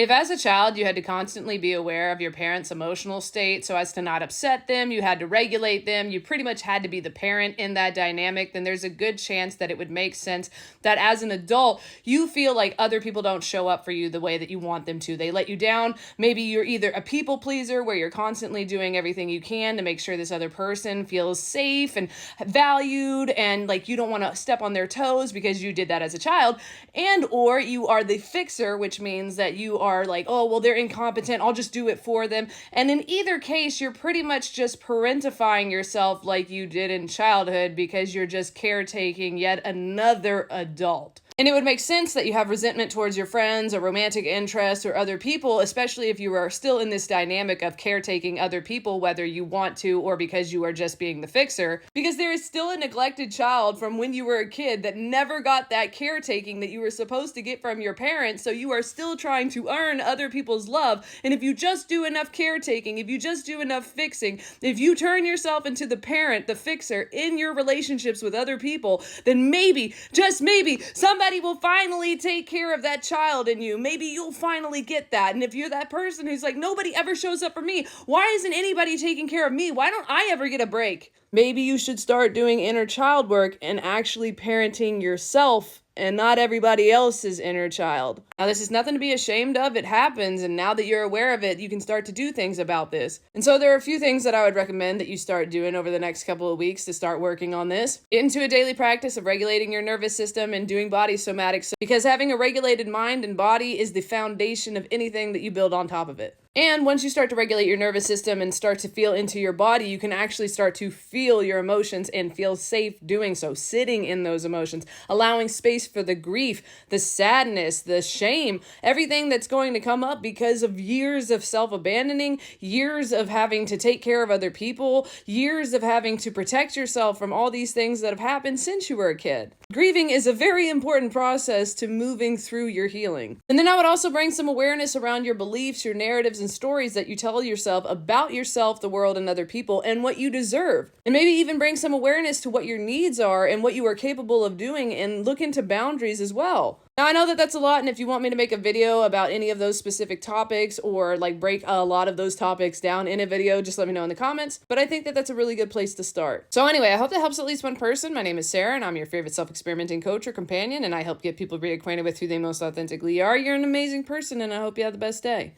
If as a child you had to constantly be aware of your parents' emotional state so as to not upset them, you had to regulate them, you pretty much had to be the parent in that dynamic, then there's a good chance that it would make sense that as an adult, you feel like other people don't show up for you the way that you want them to. They let you down. Maybe you're either a people pleaser where you're constantly doing everything you can to make sure this other person feels safe and valued and like you don't want to step on their toes because you did that as a child, and or you are the fixer, which means that you are like, oh, well, they're incompetent, I'll just do it for them. And in either case, you're pretty much just parentifying yourself like you did in childhood because you're just caretaking yet another adult. And it would make sense that you have resentment towards your friends or romantic interests or other people, especially if you are still in this dynamic of caretaking other people, whether you want to or because you are just being the fixer, because there is still a neglected child from when you were a kid that never got that caretaking that you were supposed to get from your parents. So you are still trying to earn other people's love. And if you just do enough caretaking, if you just do enough fixing, if you turn yourself into the parent, the fixer in your relationships with other people, then maybe, just maybe, somebody will finally take care of that child in you. Maybe you'll finally get that. And if you're that person who's like, nobody ever shows up for me, why isn't anybody taking care of me? Why don't I ever get a break? Maybe you should start doing inner child work and actually parenting yourself and not everybody else's inner child. Now, this is nothing to be ashamed of. It happens, and now that you're aware of it, you can start to do things about this. And so there are a few things that I would recommend that you start doing over the next couple of weeks to start working on this. Get into a daily practice of regulating your nervous system and doing body somatics, because having a regulated mind and body is the foundation of anything that you build on top of it. And once you start to regulate your nervous system and start to feel into your body, you can actually start to feel your emotions and feel safe doing so, sitting in those emotions, allowing space for the grief, the sadness, the shame, everything that's going to come up because of years of self-abandoning, years of having to take care of other people, years of having to protect yourself from all these things that have happened since you were a kid. Grieving is a very important process to moving through your healing. And then I would also bring some awareness around your beliefs, your narratives, and stories that you tell yourself about yourself, the world, and other people, and what you deserve. And maybe even bring some awareness to what your needs are and what you are capable of doing, and look into boundaries as well. Now, I know that that's a lot, and if you want me to make a video about any of those specific topics or like break a lot of those topics down in a video, just let me know in the comments. But I think that that's a really good place to start. So anyway, I hope that helps at least one person. My name is Sarah, and I'm your favorite self-experimenting coach or companion, and I help get people reacquainted with who they most authentically are. You're an amazing person, and I hope you have the best day.